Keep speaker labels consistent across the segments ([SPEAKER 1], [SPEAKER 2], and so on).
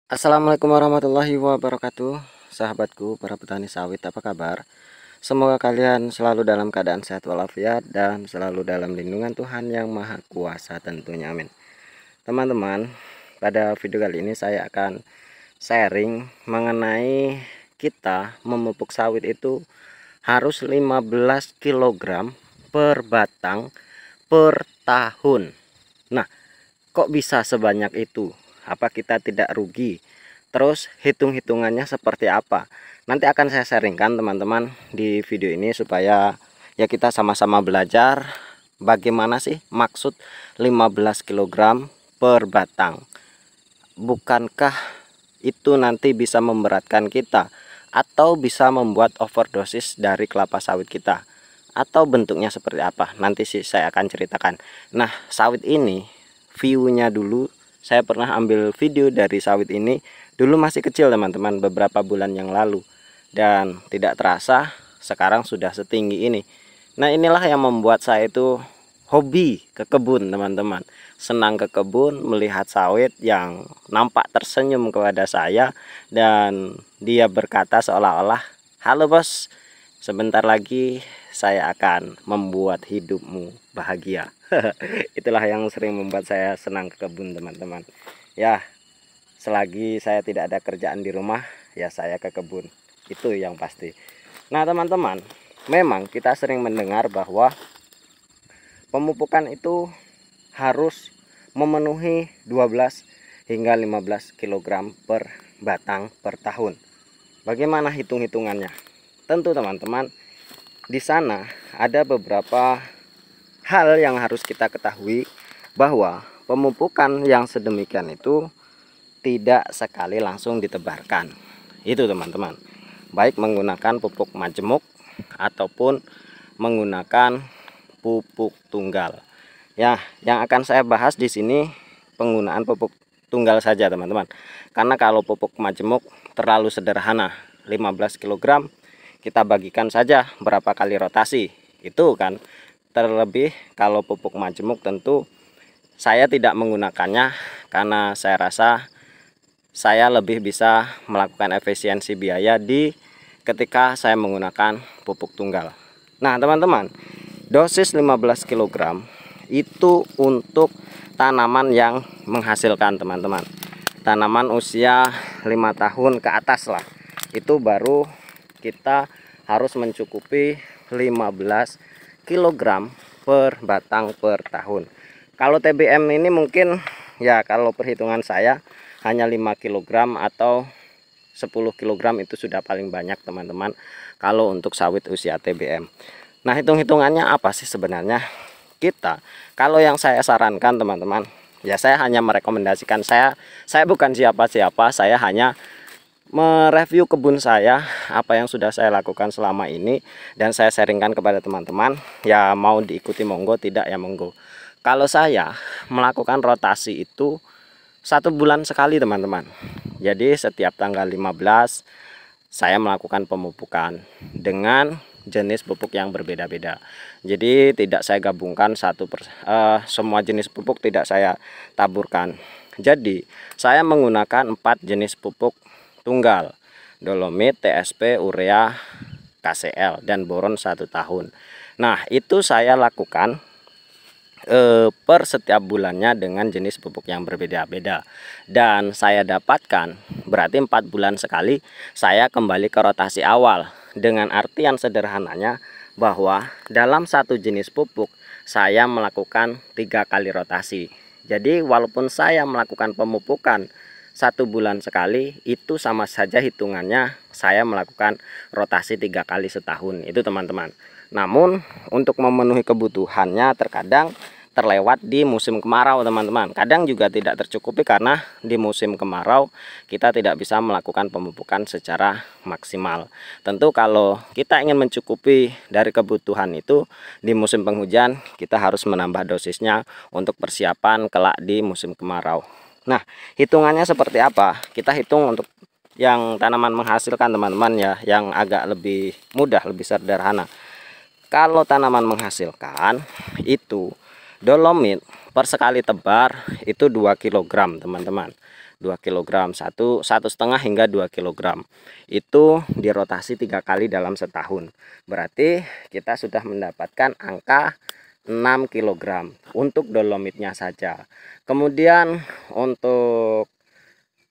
[SPEAKER 1] Assalamualaikum warahmatullahi wabarakatuh. Sahabatku para petani sawit, apa kabar? Semoga kalian selalu dalam keadaan sehat walafiat dan selalu dalam lindungan Tuhan yang Maha Kuasa tentunya, amin. Teman-teman, pada video kali ini saya akan sharing mengenai kita memupuk sawit itu harus 15 kg per batang per tahun. Nah, kok bisa sebanyak itu? Apa kita tidak rugi? Terus hitung-hitungannya seperti apa? Nanti akan saya sharingkan teman-teman di video ini supaya ya kita sama-sama belajar bagaimana sih maksud 15 kg per batang. Bukankah itu nanti bisa memberatkan kita atau bisa membuat overdosis dari kelapa sawit kita? Atau bentuknya seperti apa? Nanti sih saya akan ceritakan. Nah, sawit ini view-nya dulu saya pernah ambil video dari sawit ini dulu masih kecil teman-teman, beberapa bulan yang lalu, dan tidak terasa sekarang sudah setinggi ini. Nah, inilah yang membuat saya itu hobi ke kebun teman-teman, senang ke kebun melihat sawit yang nampak tersenyum kepada saya, dan dia berkata seolah-olah, "Halo bos, sebentar lagi saya akan membuat hidupmu bahagia." Itulah yang sering membuat saya senang ke kebun teman-teman. Ya, selagi saya tidak ada kerjaan di rumah, ya saya ke kebun. Itu yang pasti. Nah, teman-teman, memang kita sering mendengar bahwa pemupukan itu harus memenuhi 12 hingga 15 kg per batang per tahun. Bagaimana hitung-hitungannya? Tentu teman-teman, di sana ada beberapa hal yang harus kita ketahui, bahwa pemupukan yang sedemikian itu tidak sekali langsung ditebarkan. Itu teman-teman, baik menggunakan pupuk majemuk ataupun menggunakan pupuk tunggal. Ya, yang akan saya bahas di sini penggunaan pupuk tunggal saja teman-teman. Karena kalau pupuk majemuk terlalu sederhana, 15 kg kita bagikan saja berapa kali rotasi. Itu kan. Terlebih kalau pupuk majemuk tentu saya tidak menggunakannya karena saya rasa saya lebih bisa melakukan efisiensi biaya di ketika saya menggunakan pupuk tunggal. Nah, teman-teman, dosis 15 kg itu untuk tanaman yang menghasilkan teman-teman. Tanaman usia 5 tahun ke atas lah. Itu baru kita harus mencukupi 15 kg per batang per tahun. Kalau TBM ini mungkin ya, kalau perhitungan saya hanya 5 kg atau 10 kg itu sudah paling banyak teman-teman kalau untuk sawit usia TBM. Nah, hitung-hitungannya apa sih sebenarnya? Kita, kalau yang saya sarankan teman-teman, ya saya hanya merekomendasikan, saya bukan siapa-siapa, saya hanya mereview kebun saya, apa yang sudah saya lakukan selama ini, dan saya sharingkan kepada teman-teman. Ya mau diikuti monggo, tidak ya monggo. Kalau saya melakukan rotasi itu 1 bulan sekali teman-teman. Jadi setiap tanggal 15 saya melakukan pemupukan dengan jenis pupuk yang berbeda-beda. Jadi tidak saya gabungkan semua jenis pupuk tidak saya taburkan. Jadi saya menggunakan 4 jenis pupuk tunggal: dolomit, TSP, urea, KCL, dan boron 1 tahun. Nah, itu saya lakukan per setiap bulannya dengan jenis pupuk yang berbeda-beda, dan saya dapatkan berarti 4 bulan sekali saya kembali ke rotasi awal, dengan artian sederhananya bahwa dalam satu jenis pupuk saya melakukan 3 kali rotasi. Jadi walaupun saya melakukan pemupukan 1 bulan sekali, itu sama saja hitungannya saya melakukan rotasi 3 kali setahun itu teman-teman. Namun untuk memenuhi kebutuhannya terkadang terlewat di musim kemarau teman-teman. Kadang juga tidak tercukupi karena di musim kemarau kita tidak bisa melakukan pemupukan secara maksimal. Tentu kalau kita ingin mencukupi dari kebutuhan itu di musim penghujan, kita harus menambah dosisnya untuk persiapan kelak di musim kemarau. Nah, hitungannya seperti apa? Kita hitung untuk yang tanaman menghasilkan teman-teman ya, yang agak lebih mudah, lebih sederhana. Kalau tanaman menghasilkan itu dolomit per sekali tebar itu 2 kg teman-teman. 2 kg, 1,5 hingga 2 kg. Itu dirotasi 3 kali dalam setahun. Berarti kita sudah mendapatkan angka 6 kg untuk dolomitnya saja. Kemudian untuk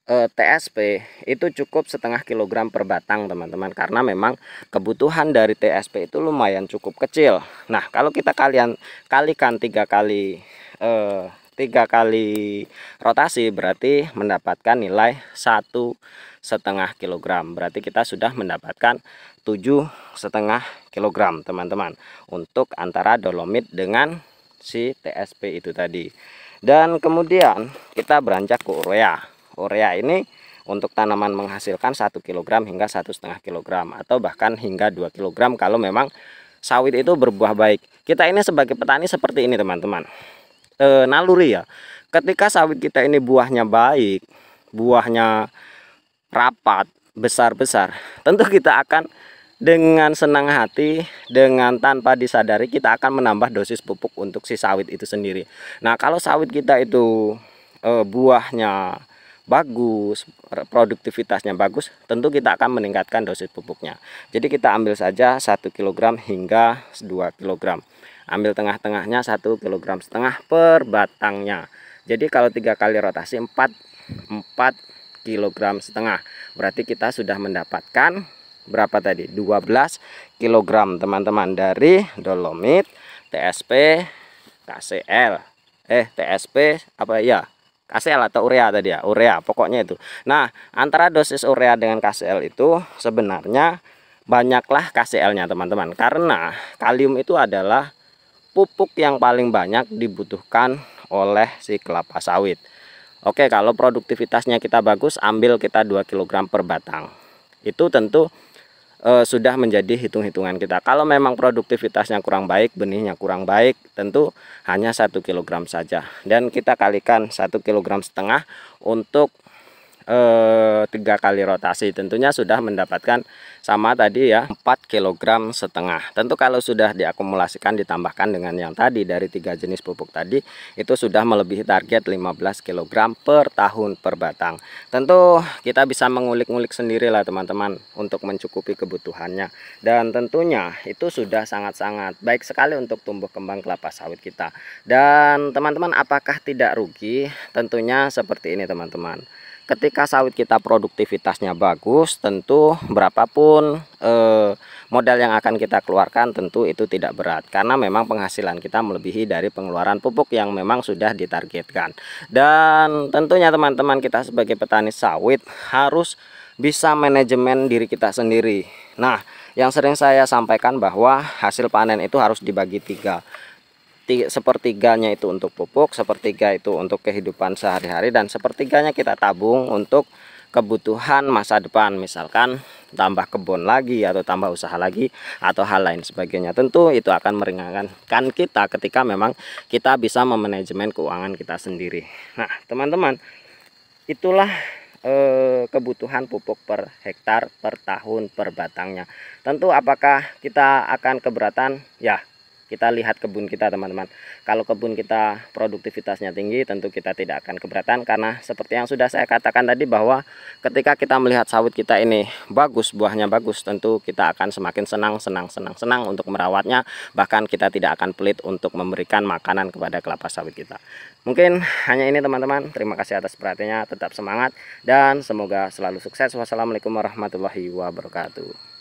[SPEAKER 1] TSP itu cukup 0,5 kilogram per batang teman-teman, karena memang kebutuhan dari TSP itu lumayan cukup kecil. Nah, kalau kita kalikan 3 kali rotasi berarti mendapatkan nilai 1,5 kilogram. Berarti kita sudah mendapatkan 7,5 kilogram teman-teman untuk antara dolomit dengan si TSP itu tadi. Dan kemudian kita beranjak ke urea. Urea ini untuk tanaman menghasilkan 1 kg hingga 1,5 kg atau bahkan hingga 2 kg kalau memang sawit itu berbuah baik. Kita ini sebagai petani seperti ini teman-teman, naluri ya. Ketika sawit kita ini buahnya baik, buahnya rapat, besar-besar, tentu kita akan dengan senang hati, dengan tanpa disadari kita akan menambah dosis pupuk untuk si sawit itu sendiri. Nah, kalau sawit kita itu buahnya bagus, produktivitasnya bagus, tentu kita akan meningkatkan dosis pupuknya. Jadi kita ambil saja 1 kg hingga 2 kg. Ambil tengah-tengahnya 1,5 kg per batangnya. Jadi kalau 3 kali rotasi 4,5 kg. Berarti kita sudah mendapatkan berapa tadi? 12 kg teman-teman dari dolomit, TSP, KCL. TSP apa ya? KCL atau urea tadi ya, urea pokoknya itu. Nah, antara dosis urea dengan KCL itu sebenarnya banyaklah KCL-nya teman-teman, karena kalium itu adalah pupuk yang paling banyak dibutuhkan oleh si kelapa sawit. Oke, kalau produktivitasnya kita bagus, ambil kita 2 kg per batang. Itu tentu sudah menjadi hitung-hitungan kita. Kalau memang produktivitasnya kurang baik, benihnya kurang baik, tentu hanya 1 kg saja. Dan kita kalikan 1,5 kg untuk 3 kali rotasi, tentunya sudah mendapatkan sama tadi ya, 4,5 kg. Tentu kalau sudah diakumulasikan ditambahkan dengan yang tadi dari 3 jenis pupuk tadi, itu sudah melebihi target 15 kg per tahun per batang. Tentu kita bisa mengulik-ngulik sendiri lah teman-teman untuk mencukupi kebutuhannya, dan tentunya itu sudah sangat-sangat baik sekali untuk tumbuh kembang kelapa sawit kita. Dan teman-teman, apakah tidak rugi? Tentunya seperti ini teman-teman. Ketika sawit kita produktivitasnya bagus, tentu berapapun modal yang akan kita keluarkan tentu itu tidak berat, karena memang penghasilan kita melebihi dari pengeluaran pupuk yang memang sudah ditargetkan. Dan tentunya teman-teman, kita sebagai petani sawit harus bisa manajemen diri kita sendiri. Nah, yang sering saya sampaikan bahwa hasil panen itu harus dibagi 3. Sepertiganya itu untuk pupuk, sepertiga itu untuk kehidupan sehari-hari, dan sepertiganya kita tabung untuk kebutuhan masa depan, misalkan tambah kebun lagi atau tambah usaha lagi atau hal lain sebagainya. Tentu itu akan meringankan kita ketika memang kita bisa memanajemen keuangan kita sendiri. Nah teman-teman, itulah kebutuhan pupuk per hektar per tahun per batangnya. Tentu apakah kita akan keberatan? Ya, kita lihat kebun kita teman-teman. Kalau kebun kita produktivitasnya tinggi, tentu kita tidak akan keberatan, karena seperti yang sudah saya katakan tadi bahwa ketika kita melihat sawit kita ini bagus, buahnya bagus, tentu kita akan semakin senang untuk merawatnya. Bahkan kita tidak akan pelit untuk memberikan makanan kepada kelapa sawit kita. Mungkin hanya ini teman-teman. Terima kasih atas perhatiannya. Tetap semangat dan semoga selalu sukses. Wassalamualaikum warahmatullahi wabarakatuh.